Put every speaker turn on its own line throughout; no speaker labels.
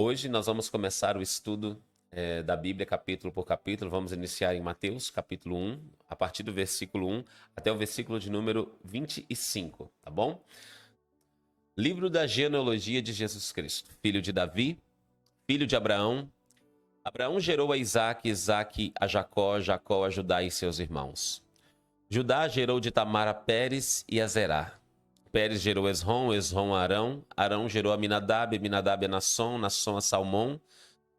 Hoje nós vamos começar o estudo da Bíblia capítulo por capítulo. Vamos iniciar em Mateus, capítulo 1, a partir do versículo 1 até o versículo de número 25, tá bom? Livro da genealogia de Jesus Cristo, filho de Davi, filho de Abraão. Abraão gerou a Isaque, Isaque a Jacó, Jacó a Judá e seus irmãos. Judá gerou de Tamar a Pérez e a Zerá. Pérez gerou Esrom, Esrom a Arão, Arão gerou a Aminadab, Aminadab a Nasson, Nasson a Salmão,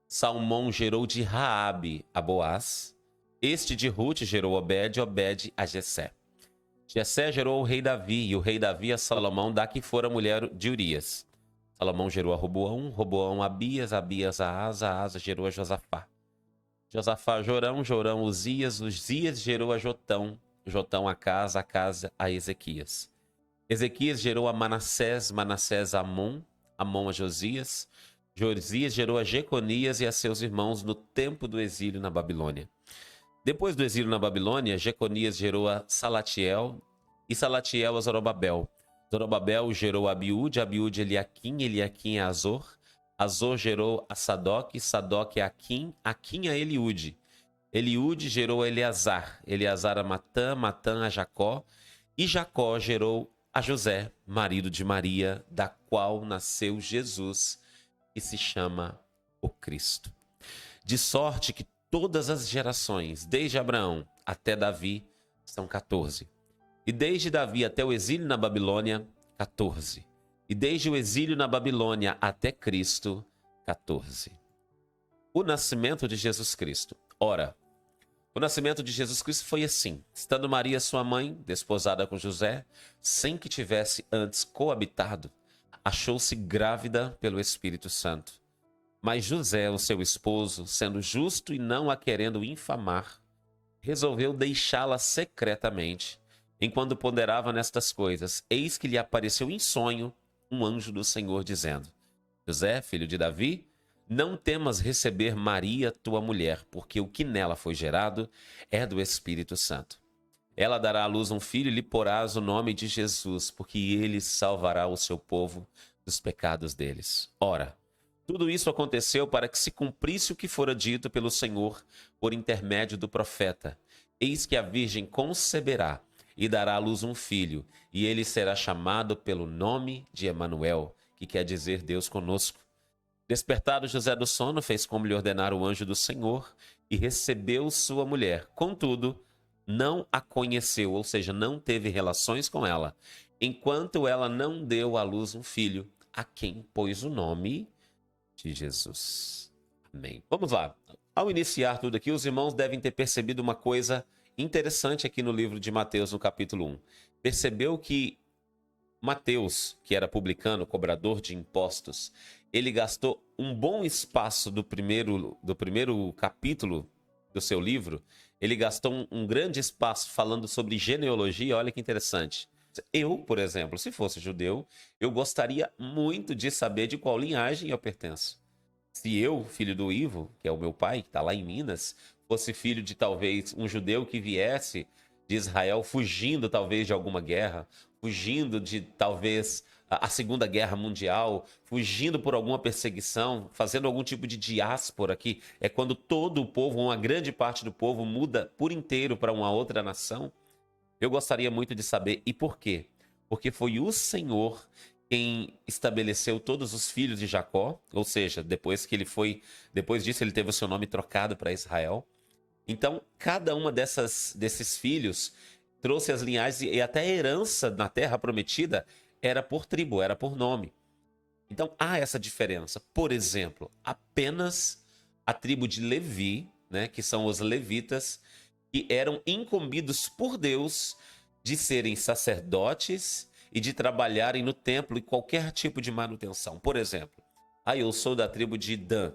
Salmão gerou de Raabe a Boaz, este de Rute gerou Obed, Obed a Jessé. Jessé gerou o rei Davi, e o rei Davi a Salomão, da que fora mulher de Urias. Salomão gerou a Roboão, Roboão a Abias, Abias a Asa gerou a Josafá. Josafá a Jorão, Jorão Uzias, Uzias gerou a Jotão, Jotão a Casa a Ezequias. Ezequias gerou a Manassés, Manassés a Amon, Amon a Josias. Josias gerou a Jeconias e a seus irmãos no tempo do exílio na Babilônia. Depois do exílio na Babilônia, Jeconias gerou a Salatiel e Salatiel a Zorobabel. Zorobabel gerou a Abiúde, Abiúde a Eliaquim, Eliaquim a Azor. Azor gerou a Sadoc, Sadoc a Aquim, Aquim a Eliúde. Eliúde gerou a Eleazar, Eleazar a Matã, Matã a Jacó. E Jacó gerou a José, marido de Maria, da qual nasceu Jesus, que se chama o Cristo. De sorte que todas as gerações, desde Abraão até Davi, são 14. E desde Davi até o exílio na Babilônia, 14. E desde o exílio na Babilônia até Cristo, 14. O nascimento de Jesus Cristo. Ora, o nascimento de Jesus Cristo foi assim: estando Maria, sua mãe, desposada com José, sem que tivesse antes coabitado, achou-se grávida pelo Espírito Santo. Mas José, o seu esposo, sendo justo e não a querendo infamar, resolveu deixá-la secretamente. Enquanto ponderava nestas coisas, eis que lhe apareceu em sonho um anjo do Senhor, dizendo: José, filho de Davi, não temas receber Maria, tua mulher, porque o que nela foi gerado é do Espírito Santo. Ela dará à luz um filho e lhe porás o nome de Jesus, porque ele salvará o seu povo dos pecados deles. Ora, tudo isso aconteceu para que se cumprisse o que fora dito pelo Senhor por intermédio do profeta. Eis que a virgem conceberá e dará à luz um filho, e ele será chamado pelo nome de Emanuel, que quer dizer Deus conosco. Despertado José do sono, fez como lhe ordenara o anjo do Senhor e recebeu sua mulher. Contudo, não a conheceu, ou seja, não teve relações com ela, enquanto ela não deu à luz um filho, a quem pôs o nome de Jesus. Amém. Vamos lá. Ao iniciar tudo aqui, os irmãos devem ter percebido uma coisa interessante aqui no livro de Mateus, no capítulo 1. Percebeu que Mateus, que era publicano, cobrador de impostos, ele gastou um bom espaço do primeiro capítulo do seu livro, ele gastou um grande espaço falando sobre genealogia. Olha que interessante. Eu, por exemplo, se fosse judeu, eu gostaria muito de saber de qual linhagem eu pertenço. Se eu, filho do Ivo, que é o meu pai, que está lá em Minas, fosse filho de talvez um judeu que viesse de Israel fugindo talvez de alguma guerra, fugindo de talvez a Segunda Guerra Mundial, fugindo por alguma perseguição, fazendo algum tipo de diáspora aqui, é quando todo o povo, uma grande parte do povo, muda por inteiro para uma outra nação. Eu gostaria muito de saber e por quê? Porque foi o Senhor quem estabeleceu todos os filhos de Jacó, ou seja, depois disso ele teve o seu nome trocado para Israel. Então, cada uma desses filhos trouxe as linhagens e até a herança na terra prometida era por tribo, era por nome. Então, há essa diferença. Por exemplo, apenas a tribo de Levi, né, que são os levitas, que eram incumbidos por Deus de serem sacerdotes e de trabalharem no templo e qualquer tipo de manutenção. Por exemplo, eu sou da tribo de Dan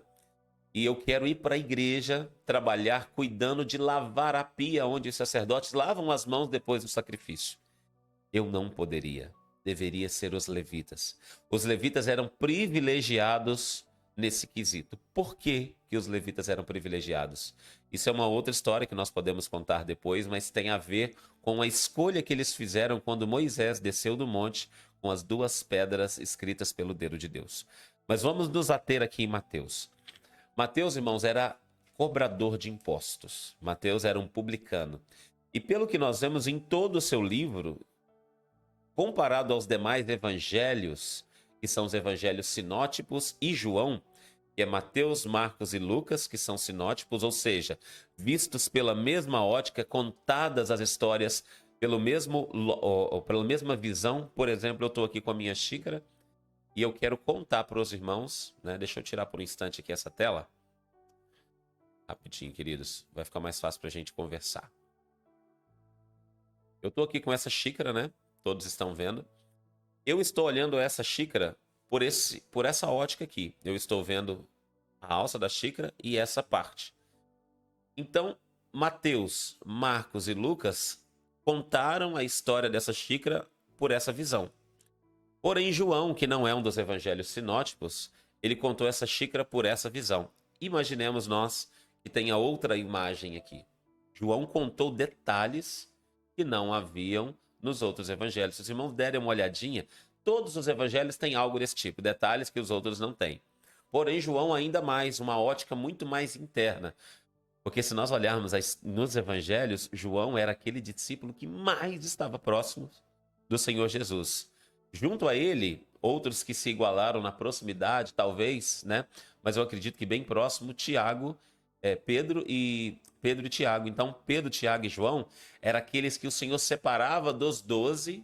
e eu quero ir para a igreja trabalhar cuidando de lavar a pia onde os sacerdotes lavam as mãos depois do sacrifício. Eu não poderia. Deveria ser os levitas. Os levitas eram privilegiados nesse quesito. Por que os levitas eram privilegiados? Isso é uma outra história que nós podemos contar depois, mas tem a ver com a escolha que eles fizeram quando Moisés desceu do monte com as duas pedras escritas pelo dedo de Deus. Mas vamos nos ater aqui em Mateus. Mateus, irmãos, era cobrador de impostos. Mateus era um publicano. E pelo que nós vemos em todo o seu livro, comparado aos demais evangelhos, que são os evangelhos sinóticos, e João, que é Mateus, Marcos e Lucas, que são sinótipos, ou seja, vistos pela mesma ótica, contadas as histórias pela mesma visão. Por exemplo, eu estou aqui com a minha xícara e eu quero contar para os irmãos, né? Deixa eu tirar por um instante aqui essa tela. Rapidinho, queridos, vai ficar mais fácil para a gente conversar. Eu estou aqui com essa xícara, né? Todos estão vendo. Eu estou olhando essa xícara por essa ótica aqui. Eu estou vendo a alça da xícara e essa parte. Então, Mateus, Marcos e Lucas contaram a história dessa xícara por essa visão. Porém, João, que não é um dos evangelhos sinóticos, ele contou essa xícara por essa visão. Imaginemos nós que tem a outra imagem aqui. João contou detalhes que não haviam nos outros evangelhos. Se os irmãos derem uma olhadinha, todos os evangelhos têm algo desse tipo, detalhes que os outros não têm. Porém, João ainda mais, uma ótica muito mais interna. Porque se nós olharmos nos evangelhos, João era aquele discípulo que mais estava próximo do Senhor Jesus. Junto a ele, outros que se igualaram na proximidade, talvez, né? Mas eu acredito que bem próximo, Pedro e Tiago. Então, Pedro, Tiago e João eram aqueles que o Senhor separava dos 12,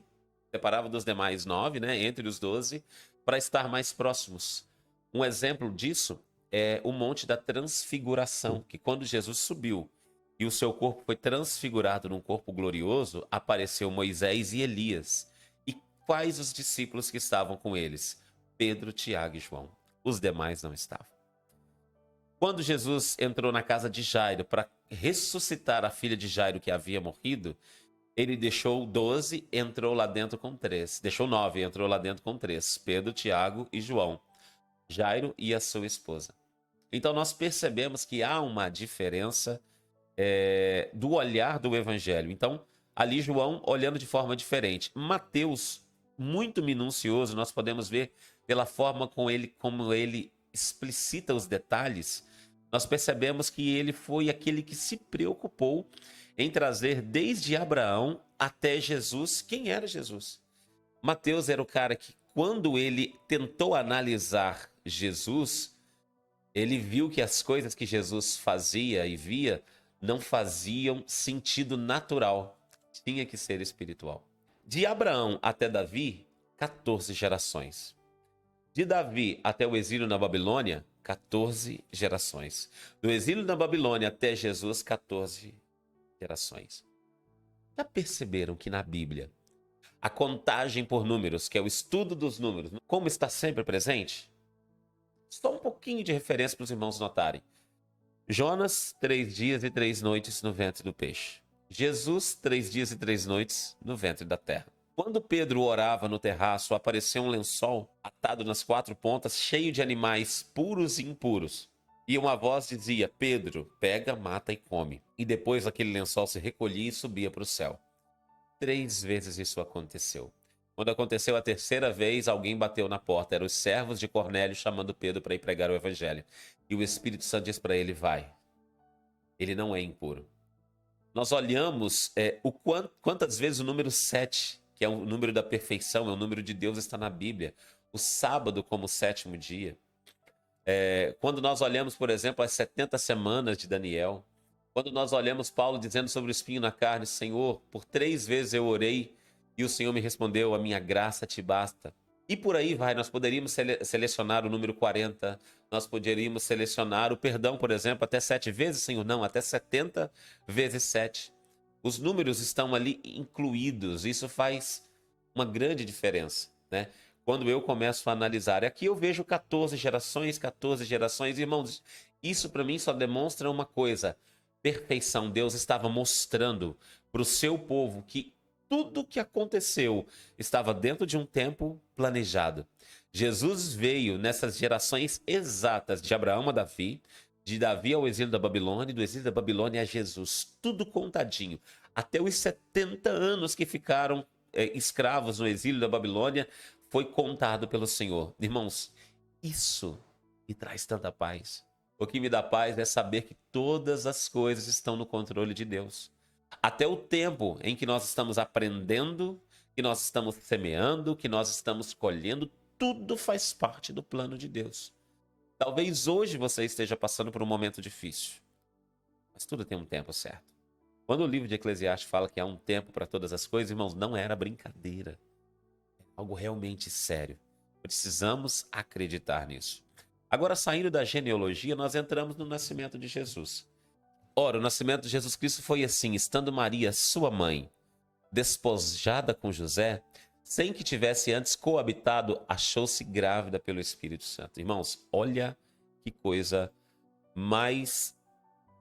separava dos demais 9, né? Entre os 12, para estar mais próximos. Um exemplo disso é o Monte da Transfiguração, que quando Jesus subiu e o seu corpo foi transfigurado num corpo glorioso, apareceu Moisés e Elias. E quais os discípulos que estavam com eles? Pedro, Tiago e João. Os demais não estavam. Quando Jesus entrou na casa de Jairo para ressuscitar a filha de Jairo que havia morrido, ele deixou 12, entrou lá dentro com 3. Deixou 9, entrou lá dentro com 3. Pedro, Tiago e João. Jairo e a sua esposa. Então nós percebemos que há uma diferença do olhar do evangelho. Então, ali João olhando de forma diferente. Mateus, muito minucioso, nós podemos ver pela forma como ele explicita os detalhes, nós percebemos que ele foi aquele que se preocupou em trazer desde Abraão até Jesus quem era Jesus. Mateus era o cara que, quando ele tentou analisar Jesus, ele viu que as coisas que Jesus fazia e via não faziam sentido natural. Tinha que ser espiritual. De Abraão até Davi, 14 gerações. De Davi até o exílio na Babilônia, 14 gerações. Do exílio na Babilônia até Jesus, 14 gerações. Já perceberam que na Bíblia, a contagem por números, que é o estudo dos números, como está sempre presente? Só um pouquinho de referência para os irmãos notarem. Jonas, 3 dias e 3 noites no ventre do peixe. Jesus, 3 dias e 3 noites no ventre da terra. Quando Pedro orava no terraço, apareceu um lençol atado nas 4 pontas, cheio de animais puros e impuros. E uma voz dizia: Pedro, pega, mata e come. E depois aquele lençol se recolhia e subia para o céu. 3 vezes isso aconteceu. Quando aconteceu a terceira vez, alguém bateu na porta. Eram os servos de Cornélio chamando Pedro para ir pregar o evangelho. E o Espírito Santo diz para ele: vai. Ele não é impuro. Nós olhamos quantas vezes o número 7, que é o número da perfeição, é o número de Deus, está na Bíblia. O sábado como 7º dia. Quando nós olhamos, por exemplo, as 70 semanas de Daniel. Quando nós olhamos Paulo dizendo sobre o espinho na carne: Senhor, por 3 vezes eu orei e o Senhor me respondeu: a minha graça te basta. E por aí vai, nós poderíamos selecionar o número 40, nós poderíamos selecionar o perdão, por exemplo, até 7 vezes, Senhor, não, até 70 vezes 7. Os números estão ali incluídos, isso faz uma grande diferença, né? Quando eu começo a analisar, aqui eu vejo 14 gerações, irmãos, isso para mim só demonstra uma coisa: perfeição. Deus estava mostrando para o seu povo que tudo o que aconteceu estava dentro de um tempo planejado. Jesus veio nessas gerações exatas, de Abraão a Davi, de Davi ao exílio da Babilônia, e do exílio da Babilônia a Jesus. Tudo contadinho. Até os 70 anos que ficaram escravos no exílio da Babilônia, foi contado pelo Senhor. Irmãos, Isso me traz tanta paz. O que me dá paz é saber que todas as coisas estão no controle de Deus. Até o tempo em que nós estamos aprendendo, que nós estamos semeando, que nós estamos colhendo, tudo faz parte do plano de Deus. Talvez hoje você esteja passando por um momento difícil, mas tudo tem um tempo certo. Quando o livro de Eclesiastes fala que há um tempo para todas as coisas, irmãos, não era brincadeira. É algo realmente sério. Precisamos acreditar nisso. Agora, saindo da genealogia, nós entramos no nascimento de Jesus. Ora, o nascimento de Jesus Cristo foi assim: estando Maria, sua mãe, despojada com José, sem que tivesse antes coabitado, achou-se grávida pelo Espírito Santo. Irmãos, olha que coisa mais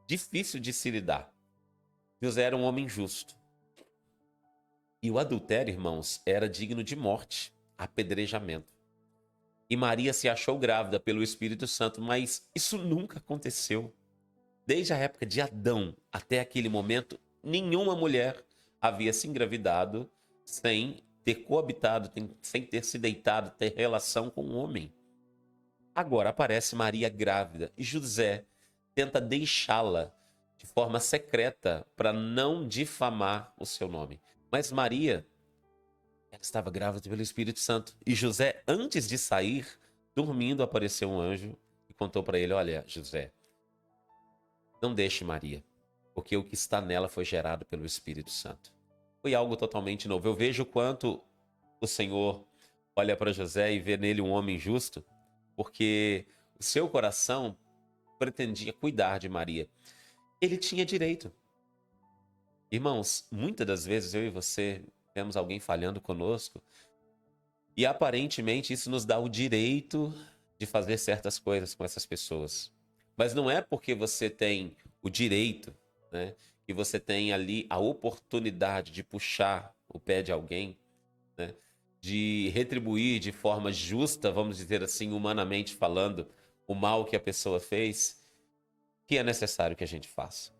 difícil de se lidar. José era um homem justo. E o adultério, irmãos, era digno de morte, apedrejamento. E Maria se achou grávida pelo Espírito Santo, mas isso nunca aconteceu. Desde a época de Adão até aquele momento, nenhuma mulher havia se engravidado sem ter coabitado, sem ter se deitado, ter relação com um homem. Agora aparece Maria grávida e José tenta deixá-la de forma secreta para não difamar o seu nome. Mas Maria, ela estava grávida pelo Espírito Santo. E José, antes de sair, dormindo, apareceu um anjo e contou para ele: olha, José, não deixe Maria, porque o que está nela foi gerado pelo Espírito Santo. Foi algo totalmente novo. Eu vejo o quanto o Senhor olha para José e vê nele um homem justo, porque o seu coração pretendia cuidar de Maria. Ele tinha direito. Irmãos, muitas das vezes eu e você vemos alguém falhando conosco e aparentemente isso nos dá o direito de fazer certas coisas com essas pessoas. Mas não é porque você tem o direito, né, que você tem ali a oportunidade de puxar o pé de alguém, né, de retribuir de forma justa, vamos dizer assim, humanamente falando, o mal que a pessoa fez, que é necessário que a gente faça.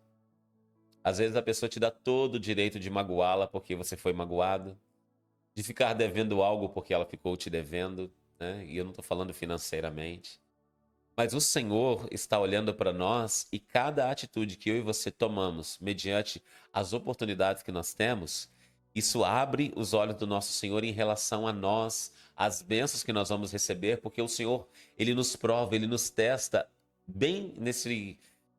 Às vezes a pessoa te dá todo o direito de magoá-la porque você foi magoado, de ficar devendo algo porque ela ficou te devendo, né? E eu não estou falando financeiramente. Mas o Senhor está olhando para nós e cada atitude que eu e você tomamos, mediante as oportunidades que nós temos, isso abre os olhos do nosso Senhor em relação a nós, as bênçãos que nós vamos receber, porque o Senhor, Ele nos prova, Ele nos testa bem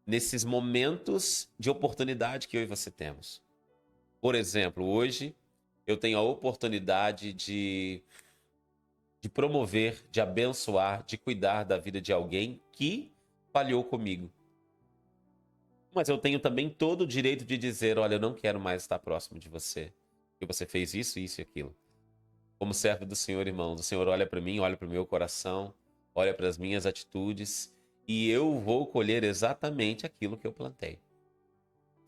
nesses momentos de oportunidade que eu e você temos. Por exemplo, hoje eu tenho a oportunidade de promover, de abençoar, de cuidar da vida de alguém que falhou comigo. Mas eu tenho também todo o direito de dizer: olha, eu não quero mais estar próximo de você, porque você fez isso, isso e aquilo. Como servo do Senhor, irmãos, o Senhor olha para mim, olha para o meu coração, olha para as minhas atitudes e eu vou colher exatamente aquilo que eu plantei.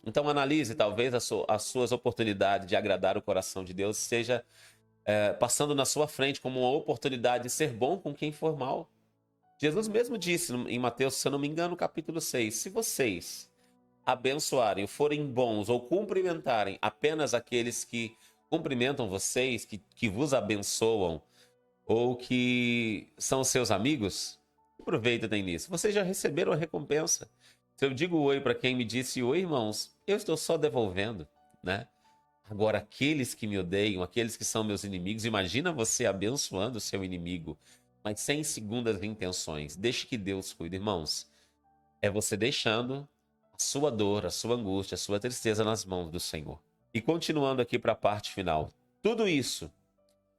Então analise, talvez as suas oportunidades de agradar o coração de Deus seja passando na sua frente como uma oportunidade de ser bom com quem for mal. Jesus mesmo disse em Mateus, se eu não me engano, capítulo 6, se vocês abençoarem, forem bons ou cumprimentarem apenas aqueles que cumprimentam vocês, que vos abençoam ou que são seus amigos, aproveita tem nisso. Vocês já receberam a recompensa. Se eu digo oi para quem me disse oi, irmãos, eu estou só devolvendo, né? Agora, aqueles que me odeiam, aqueles que são meus inimigos, imagina você abençoando o seu inimigo, mas sem segundas intenções. Deixe que Deus cuide, irmãos. É você deixando a sua dor, a sua angústia, a sua tristeza nas mãos do Senhor. E continuando aqui para a parte final. Tudo isso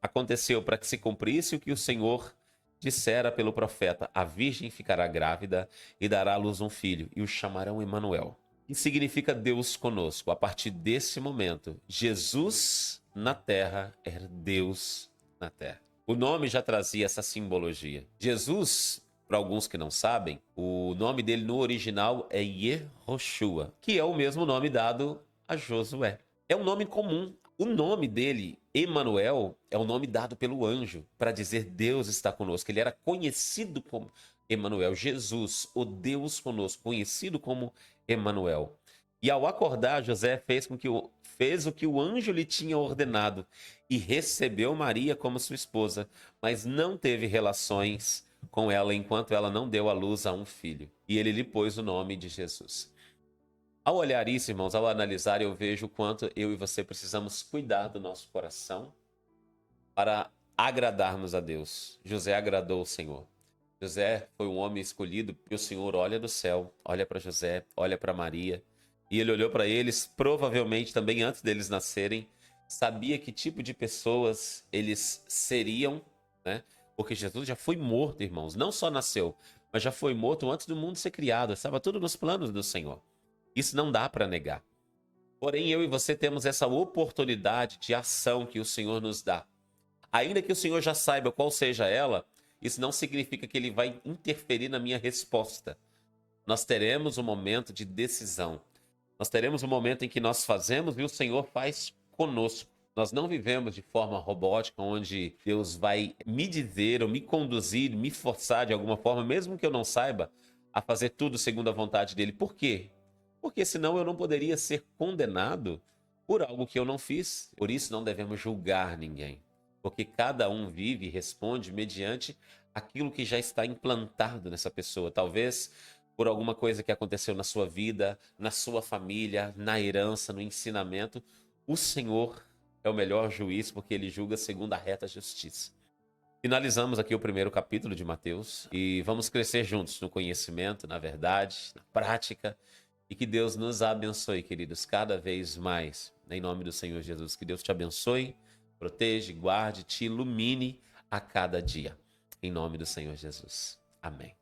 aconteceu para que se cumprisse o que o Senhor dissera pelo profeta: a virgem ficará grávida e dará à luz um filho, e o chamarão Emanuel, que significa Deus conosco. A partir desse momento, Jesus na terra era Deus na terra. O nome já trazia essa simbologia. Jesus, para alguns que não sabem, o nome dele no original é Yehoshua, que é o mesmo nome dado a Josué. É um nome comum. O nome dele, Emanuel, é o nome dado pelo anjo para dizer Deus está conosco. Ele era conhecido como Emanuel, Jesus, o Deus conosco, conhecido como Emanuel. E ao acordar, José fez o que o anjo lhe tinha ordenado e recebeu Maria como sua esposa, mas não teve relações com ela enquanto ela não deu à luz a um filho. E ele lhe pôs o nome de Jesus. Ao olhar isso, irmãos, ao analisar, eu vejo o quanto eu e você precisamos cuidar do nosso coração para agradarmos a Deus. José agradou o Senhor. José foi um homem escolhido e o Senhor olha do céu, olha para José, olha para Maria. E ele olhou para eles, provavelmente também antes deles nascerem, sabia que tipo de pessoas eles seriam, né? Porque Jesus já foi morto, irmãos. Não só nasceu, mas já foi morto antes do mundo ser criado. Estava tudo nos planos do Senhor. Isso não dá para negar. Porém, eu e você temos essa oportunidade de ação que o Senhor nos dá. Ainda que o Senhor já saiba qual seja ela, isso não significa que ele vai interferir na minha resposta. Nós teremos um momento de decisão. Nós teremos um momento em que nós fazemos e o Senhor faz conosco. Nós não vivemos de forma robótica, onde Deus vai me dizer ou me conduzir, me forçar de alguma forma, mesmo que eu não saiba, a fazer tudo segundo a vontade dele. Por quê? Porque senão eu não poderia ser condenado por algo que eu não fiz. Por isso não devemos julgar ninguém. Porque cada um vive e responde mediante aquilo que já está implantado nessa pessoa. Talvez por alguma coisa que aconteceu na sua vida, na sua família, na herança, no ensinamento. O Senhor é o melhor juiz porque ele julga segundo a reta justiça. Finalizamos aqui o primeiro capítulo de Mateus e vamos crescer juntos no conhecimento, na verdade, na prática. E que Deus nos abençoe, queridos, cada vez mais. Em nome do Senhor Jesus, que Deus te abençoe, proteja, guarde, te ilumine a cada dia. Em nome do Senhor Jesus. Amém.